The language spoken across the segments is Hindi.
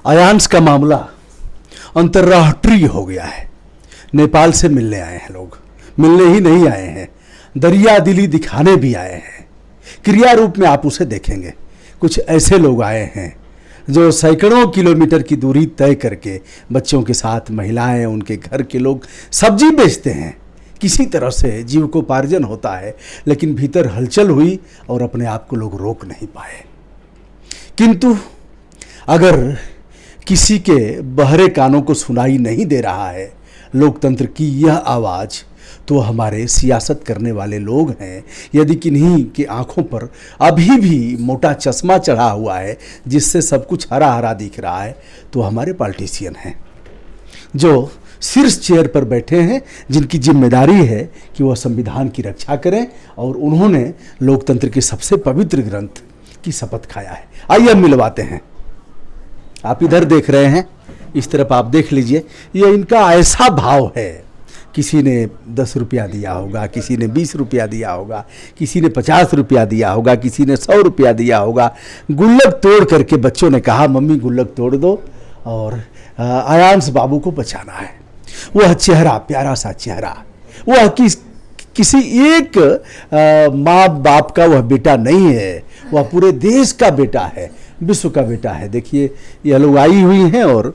अयांश का मामला अंतर्राष्ट्रीय हो गया है। नेपाल से मिलने आए हैं लोग, मिलने ही नहीं आए हैं, दरिया दिली दिखाने भी आए हैं। क्रिया रूप में आप उसे देखेंगे। कुछ ऐसे लोग आए हैं जो सैकड़ों किलोमीटर की दूरी तय करके बच्चों के साथ, महिलाएं, उनके घर के लोग सब्जी बेचते हैं। किसी तरह से जीविकोपार्जन होता है, लेकिन भीतर हलचल हुई और अपने आप को लोग रोक नहीं पाए। किंतु अगर किसी के बहरे कानों को सुनाई नहीं दे रहा है लोकतंत्र की यह आवाज़, तो हमारे सियासत करने वाले लोग हैं। यदि किन्हीं की आंखों पर अभी भी मोटा चश्मा चढ़ा हुआ है जिससे सब कुछ हरा हरा दिख रहा है, तो हमारे पॉलिटिशियन हैं जो शीर्ष चेयर पर बैठे हैं, जिनकी जिम्मेदारी है कि वह संविधान की रक्षा करें, और उन्होंने लोकतंत्र के सबसे पवित्र ग्रंथ की शपथ खाया है। आइए हम मिलवाते हैं। आप इधर देख रहे हैं, इस तरफ आप देख लीजिए। ये इनका ऐसा भाव है, किसी ने 10 रुपया दिया होगा, किसी ने 20 रुपया दिया होगा, किसी ने 50 रुपया दिया होगा, किसी ने 100 रुपया दिया होगा। गुल्लक तोड़ करके बच्चों ने कहा मम्मी गुल्लक तोड़ दो और अयांश बाबू को बचाना है। वह चेहरा, प्यारा सा चेहरा, वह किसी एक माँ बाप का वह बेटा नहीं है, वह पूरे देश का बेटा है, विश्व का बेटा है। देखिए यह लोग आई हुई हैं और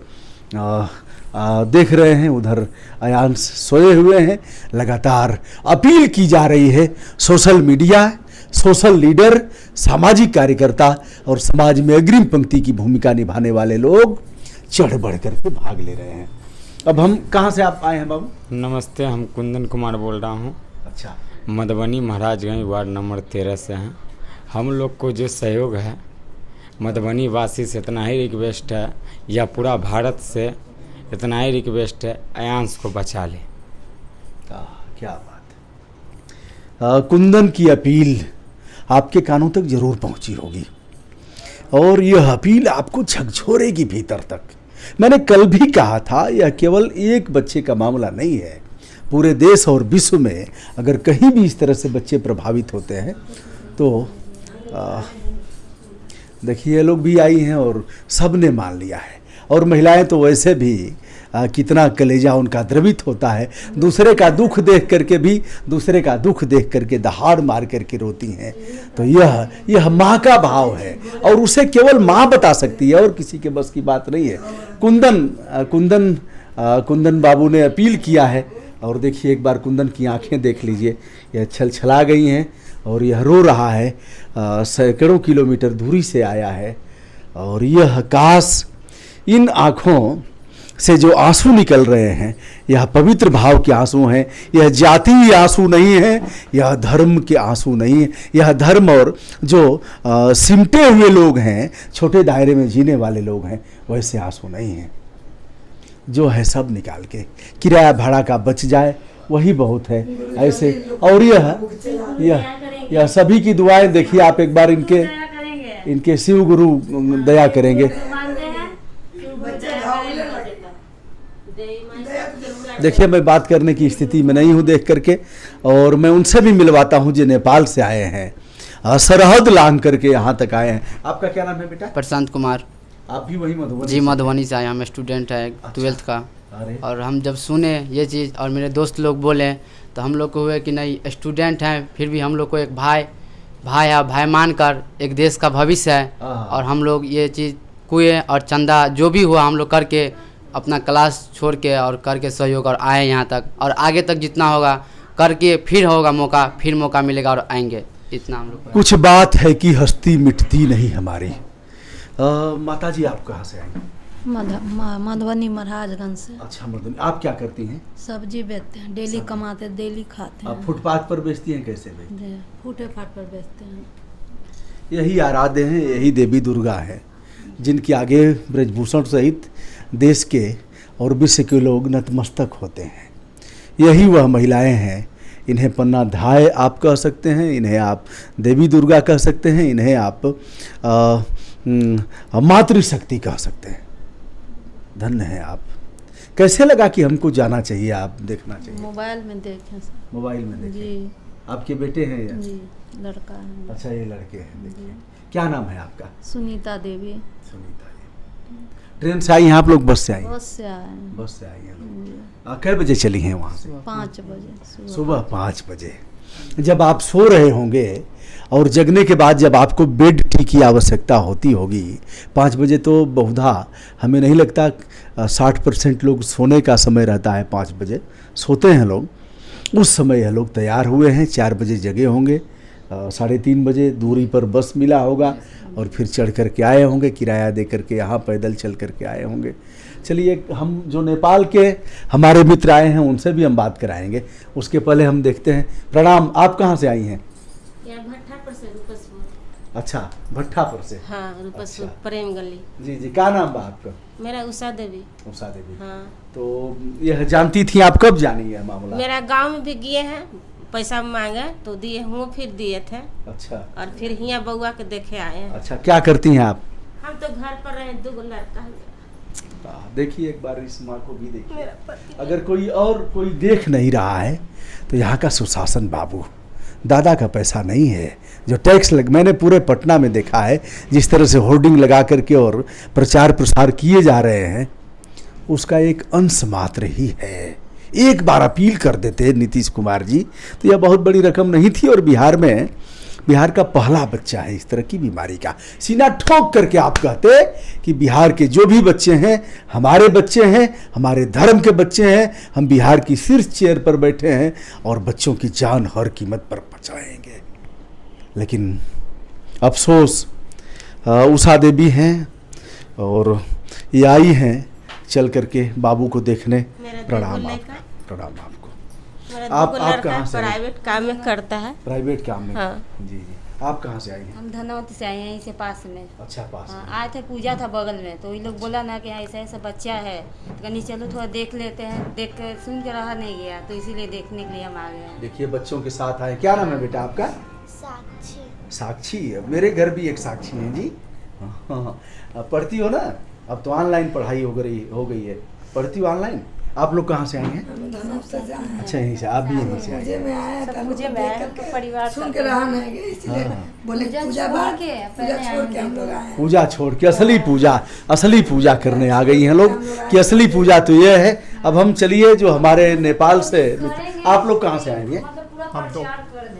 देख रहे हैं उधर अयांश सोए हुए हैं। लगातार अपील की जा रही है। सोशल मीडिया, सोशल लीडर, सामाजिक कार्यकर्ता और समाज में अग्रिम पंक्ति की भूमिका निभाने वाले लोग चढ़ बढ़ करके भाग ले रहे हैं। अब हम कहाँ से आप आए हैं बाबू? नमस्ते, हम कुंदन कुमार बोल रहा हूँ। अच्छा, मधुबनी महाराजगंज वार्ड नंबर 13 से हैं। हम लोग को जो सहयोग है मधुबनी वासी से इतना ही रिक्वेस्ट है, या पूरा भारत से इतना ही रिक्वेस्ट है, अयांश को बचा ले। क्या बात है। कुंदन की अपील आपके कानों तक जरूर पहुंची होगी और यह अपील आपको झकझोरेगी भीतर तक। मैंने कल भी कहा था, यह केवल एक बच्चे का मामला नहीं है। पूरे देश और विश्व में अगर कहीं भी इस तरह से बच्चे प्रभावित होते हैं तो देखिए ये लोग भी आई हैं और सब ने मान लिया है। और महिलाएं तो वैसे भी कितना कलेजा उनका द्रवित होता है, दूसरे का दुख देख करके दहाड़ मार करके रोती हैं। तो यह माँ का भाव है और उसे केवल माँ बता सकती है और किसी के बस की बात नहीं है। कुंदन बाबू ने अपील किया है और देखिए एक बार कुंदन की आंखें देख लीजिए, यह छलछला गई हैं और यह रो रहा है। सैकड़ों किलोमीटर दूरी से आया है और यह काश इन आँखों से जो आंसू निकल रहे हैं, यह पवित्र भाव के आंसू हैं। यह जातीय आंसू नहीं है, यह धर्म के आंसू नहीं है। यह धर्म और जो सिमटे हुए लोग हैं, छोटे दायरे में जीने वाले लोग हैं, वैसे आंसू नहीं हैं। जो है सब निकाल के किराया भाड़ा का बच जाए वही बहुत है ऐसे। और यह सभी की दुआएं देखिए आप एक बार इनके शिव गुरु दया करेंगे। देखिए मैं बात करने की स्थिति में नहीं हूँ देख करके, और मैं उनसे भी मिलवाता हूँ जो नेपाल से आए हैं, सरहद लांघ करके यहाँ तक आए हैं। आपका क्या नाम है बेटा? प्रशांत कुमार। आप भी वही मधुबनी? जी मधुबनी से आए, हम स्टूडेंट है 12th का। और हम जब सुने ये चीज़ और मेरे दोस्त लोग बोले तो हम लोग को हुए कि नहीं, स्टूडेंट हैं फिर भी हम लोग को एक भाई मानकर एक देश का भविष्य है। और हम लोग ये चीज़ कुएं और चंदा जो भी हुआ हम लोग करके अपना क्लास छोड़ के और करके सहयोग और आए यहाँ तक, और आगे तक जितना होगा करके फिर होगा मौका, फिर मौका मिलेगा और आएंगे। इतना हम लोग। कुछ बात है कि हस्ती मिटती नहीं हमारी। माता जी आप कहाँ से आई? मधुबनी महाराजगंज से। अच्छा मधुबनी। आप क्या करती हैं? सब्जी बेचते हैं, डेली कमाते डेली खाते हैं। आप फुटपाथ पर बेचती हैं? कैसे बेचती हैं? फुटपाथ पर बेचते हैं। यही आराध्य हैं, यही देवी दुर्गा है जिनके आगे ब्रजभूषण सहित देश के और विश्व के लोग नतमस्तक होते हैं। यही वह महिलाएं हैं। इन्हें पन्नाधाय आप कह सकते हैं, इन्हें आप देवी दुर्गा कह सकते हैं, इन्हें आप मातृशक्ति कह सकते हैं। धन्य है आप। कैसे लगा कि हमको जाना चाहिए, आप देखना चाहिए? मोबाइल में देखें। मोबाइल में देखें? जी। आपके बेटे हैं या? जी, लड़का है। अच्छा ये लड़के हैं। देखिए क्या नाम है आपका? सुनीता देवी। सुनीता जी। ट्रेन से आई हैं आप लोग, बस से आई हैं? बस से आए हैं। बस से आई हैं लोग। कै बजे चली हैं वहाँ से? 5 बजे सुबह 5 बजे। जब आप सो रहे होंगे और जगने के बाद जब आपको बेड टी की आवश्यकता होती होगी 5 बजे, तो बहुधा हमें नहीं लगता 60% लोग सोने का समय रहता है 5 बजे सोते हैं लोग। उस समय यह लोग तैयार हुए हैं, 4 बजे जगे होंगे, 3:30 बजे दूरी पर बस मिला होगा और फिर चढ़ कर के आए होंगे, किराया दे करके यहाँ पैदल चल कर के आए होंगे। चलिए, हम जो नेपाल के हमारे मित्र आए हैं उनसे भी हम बात कराएंगे। उसके पहले हम देखते हैं। प्रणाम, आप कहाँ से आई हैं? भट्ठापुर से, रूपसपुर। अच्छा, भट्ठापुर से। हाँ, रूपसपुर, अच्छा। प्रेम गली। जी जी, क्या नाम बा आपका? मेरा उषा देवी। उषा देवी। हाँ। तो यह जानती थी, आप कब जानी है मामला? मेरा गांव में भी गए हैं, पैसा मांगे तो दिए हूँ, फिर दिए थे। अच्छा। और फिर यहाँ बउआ के देखे आए हैं। अच्छा, क्या करती हैं आप? हम तो घर पर रहे, 2 लड़का है। देखिए, एक बार इस माँ को भी देखिए। मेरा पति। अगर कोई देख नहीं रहा है तो यहाँ का सुशासन बाबू, दादा का पैसा नहीं है जो टैक्स मैंने पूरे पटना में देखा है जिस तरह से होर्डिंग लगा करके और प्रचार प्रसार किए जा रहे हैं, उसका एक अंश मात्र ही है। एक बार अपील कर देते नीतीश कुमार जी तो यह बहुत बड़ी रकम नहीं थी। और बिहार का पहला बच्चा है इस तरह की बीमारी का। सीना ठोक करके आप कहते कि बिहार के जो भी बच्चे हैं हमारे बच्चे हैं, हमारे धर्म के बच्चे हैं, हम बिहार की शीर्ष चेयर पर बैठे हैं और बच्चों की जान हर कीमत पर बचाएंगे। लेकिन अफसोस उषा देवी हैं और ये आई हैं चल करके बाबू को देखने। प्रणाम आपको। आप कहाँ से? प्राइवेट काम में करता है। प्राइवेट काम में? हाँ। जी जी। आप कहाँ से आई हैं? हम धनवती से आए हैं, इसे पास में। अच्छा, पास हाँ, में। आए थे, पूजा था बगल में, तो ये लोग बोला ना कि ऐसा ऐसा बच्चा है, तो कहनी चलो थोड़ा देख लेते हैं। देख कर सुन के रहा नहीं गया, तो इसीलिए देखने के लिए हम आ गए हैं। देखिए, बच्चों के साथ आए। क्या नाम है बेटा आपका? साक्षी। मेरे घर भी एक साक्षी है जी। हाँ, पढ़ती हो ना? अब तो ऑनलाइन पढ़ाई हो गई है। पढ़ती हो ऑनलाइन? आप लोग कहाँ से आए हैं? अच्छा, यहीं से। आप भी यहीं से आए हैं? मुझे परिवार सुन के रहा नहीं गए, इसलिए बोले पूजा छोड़ के हम लोग आए हैं। पूजा छोड़ के असली पूजा करने आ गई हैं लोग कि असली पूजा तो ये है। अब हम चलिए, जो हमारे नेपाल से, आप लोग कहाँ से आएंगे? हम तो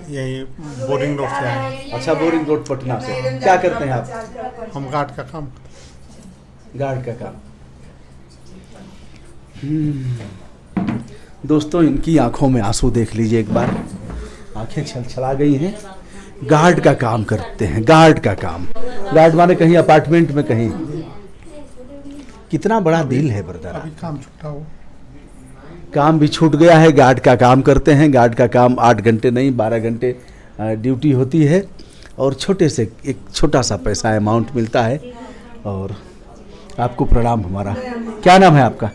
यही बोरिंग रोड से आए हैं। अच्छा, बोरिंग रोड पटना से। क्या करते हैं आप? हम गार्ड का काम। गार्ड का काम। दोस्तों, इनकी आंखों में आंसू देख लीजिए एक बार, आंखें छलछला गई हैं। गार्ड का काम करते हैं, गार्ड का काम। गार्ड माने कहीं अपार्टमेंट में, कहीं। कितना बड़ा दिल है ब्रदर। अभी काम छूटा हो, काम भी छूट गया है, गार्ड का काम करते हैं। गार्ड का काम 8 घंटे नहीं 12 घंटे ड्यूटी होती है और एक छोटा सा पैसा अमाउंट मिलता है। और आपको प्रणाम हमारा। क्या नाम है आपका?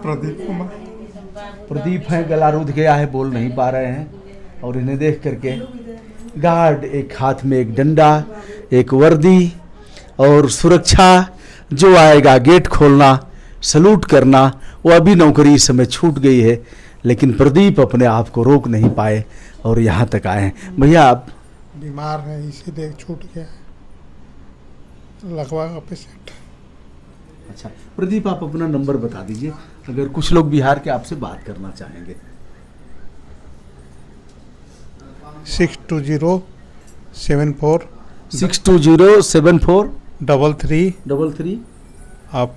प्रदीप कुमार। प्रदीप है, गला रुध गया है, बोल नहीं पा रहे हैं। और इन्हें देख करके गार्ड, एक हाथ में एक डंडा, एक वर्दी और सुरक्षा, जो आएगा गेट खोलना, सलूट करना, वो अभी नौकरी इस समय छूट गई है। लेकिन प्रदीप अपने आप को रोक नहीं पाए और यहाँ तक आए हैं। भैया, आप बीमार है, इसीलिए छूट गया, लगवा का पेशेंट। अच्छा प्रदीप, आप अपना नंबर बता दीजिए, अगर कुछ लोग बिहार के आपसे बात करना चाहेंगे। 62074 62074 33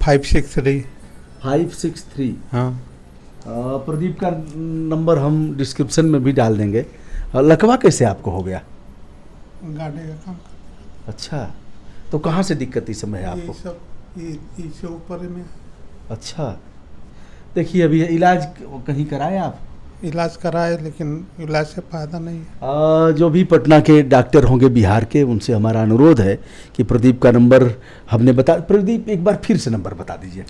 563। 563। हाँ, प्रदीप का नंबर हम डिस्क्रिप्शन में भी डाल देंगे। लकवा कैसे आपको हो गया? गाड़ी का काम। अच्छा, तो कहाँ से दिक्कत इस समय है आपको? ये सब इससे ऊपर में। अच्छा, देखिए, अभी इलाज कहीं कराए आप? इलाज कराए, लेकिन इलाज से फायदा नहीं है। जो भी पटना के डॉक्टर होंगे बिहार के, उनसे हमारा अनुरोध है कि प्रदीप का नंबर हमने बता। प्रदीप, एक बार फिर से नंबर बता दीजिए।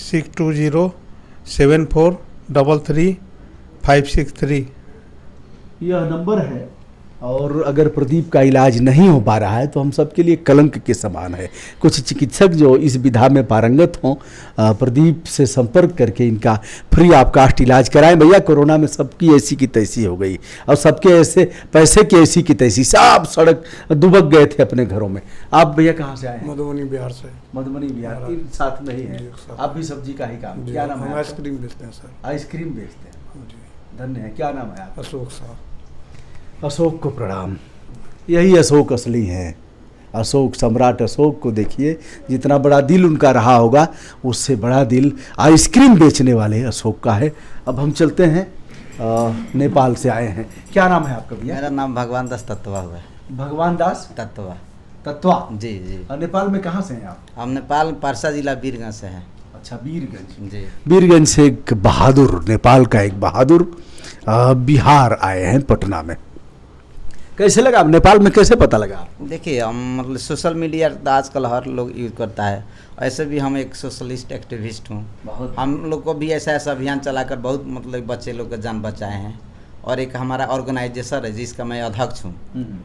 62074 33 563। यह नंबर है और अगर प्रदीप का इलाज नहीं हो पा रहा है तो हम सबके लिए कलंक के समान है। कुछ चिकित्सक जो इस विधा में पारंगत हों, प्रदीप से संपर्क करके इनका फ्री ऑफ कास्ट इलाज कराएं। भैया कोरोना में सबकी ऐसी की तैसी हो गई और सबके ऐसे पैसे की ऐसी की तैसी, सब सड़क दुबक गए थे अपने घरों में। आप भैया कहाँ से आए हैं? मधुबनी बिहार से। मधुबनी बिहार, इन साथ में ही है। आप भी सब्जी का ही काम, क्या नाम है? आइसक्रीम बेचते हैं सर। आइसक्रीम बेचते हैं, धन्य है। क्या नाम है आपका? अशोक साहब। अशोक को प्रणाम। यही अशोक असली हैं। अशोक, सम्राट अशोक को देखिए, जितना बड़ा दिल उनका रहा होगा उससे बड़ा दिल आइसक्रीम बेचने वाले अशोक का है। अब हम चलते हैं, नेपाल से आए हैं। क्या नाम है आपका भैया? मेरा नाम भगवान दास तत्वा हुआ है। भगवान दास तत्वा। तत्वा? जी जी। और नेपाल में कहाँ से हैं आप? हम नेपाल पारसा जिला वीरगंज से हैं। अच्छा, वीरगंज। जी। वीरगंज से एक बहादुर, नेपाल का एक बहादुर बिहार आए हैं पटना में। कैसे लगा आप नेपाल में, कैसे पता लगा? देखिए, हम मतलब सोशल मीडिया तो आजकल हर लोग यूज करता है, ऐसे भी हम एक सोशलिस्ट एक्टिविस्ट हूँ। हम लोग को भी ऐसा अभियान चलाकर बहुत मतलब बच्चे लोग का जान बचाए हैं। और एक हमारा ऑर्गेनाइजेशन है जिसका मैं अध्यक्ष हूँ,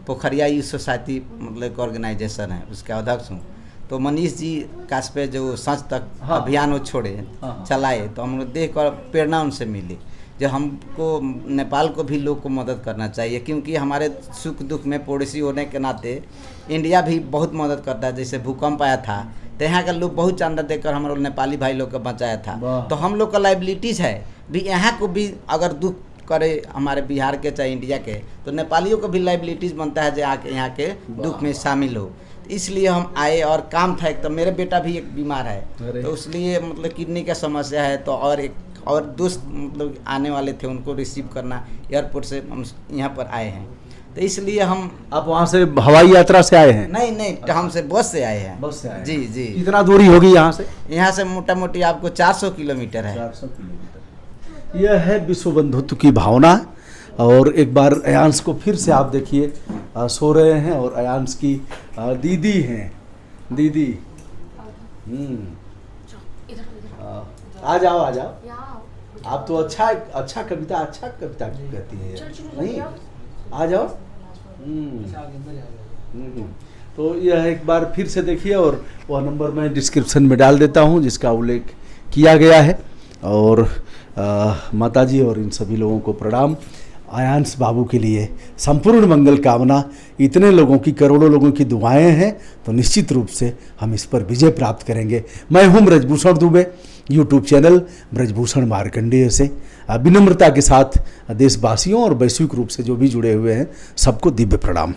पोखरिया यूथ सोसाइटी मतलब एक ऑर्गेनाइजेशन है, उसका अध्यक्ष हूँ। तो मनीष जी कास्पे जो सच तक अभियान वो छोड़े चलाए, तो हम लोग देख कर प्रेरणा उनसे मिली जो हमको नेपाल को भी लोग को मदद करना चाहिए, क्योंकि हमारे सुख दुख में पड़ोसी होने के नाते इंडिया भी बहुत मदद करता है। जैसे भूकंप आया था तो यहाँ का लोग बहुत चंदा देकर हमारे नेपाली भाई लोग को बचाया था। तो हम लोग का लाइबिलिटीज़ है भी, यहाँ को भी अगर दुख करे हमारे बिहार के चाहे इंडिया के, तो नेपालियों को भी लाइबिलिटीज़ बनता है जो यहाँ के दुख में शामिल हो। इसलिए हम आए और काम था एक, तो मेरे बेटा भी एक बीमार है, तो इसलिए मतलब किडनी का समस्या है, तो और एक और दोस्त मतलब आने वाले थे, उनको रिसीव करना एयरपोर्ट से हम यहाँ पर आए हैं। तो इसलिए हम। आप वहाँ से हवाई यात्रा से आए हैं? नहीं नहीं, हम से बस से आए हैं। बस से आए? जी जी। कितना दूरी होगी यहाँ से? यहाँ से मोटा मोटी आपको 400 किलोमीटर है। 400 किलोमीटर। यह है विश्व बंधुत्व की भावना। और एक बार अयांश को फिर से आप देखिए, सो रहे हैं और अयांश की दीदी हैं। दीदी, आ जाओ आ जाओ। आप तो अच्छा कविता कहती है, नहीं? आ जाओ। तो यह एक बार फिर से देखिए, और वह नंबर मैं डिस्क्रिप्शन में डाल देता हूँ जिसका उल्लेख किया गया है। और माताजी और इन सभी लोगों को प्रणाम। अयांश बाबू के लिए संपूर्ण मंगल कामना। इतने लोगों की, करोड़ों लोगों की दुआएं हैं, तो निश्चित रूप से हम इस पर विजय प्राप्त करेंगे। मैं हूं ब्रजभूषण दुबे, यूट्यूब चैनल ब्रजभूषण मार्कंडेय से विनम्रता के साथ देशवासियों और वैश्विक रूप से जो भी जुड़े हुए हैं सबको दिव्य प्रणाम।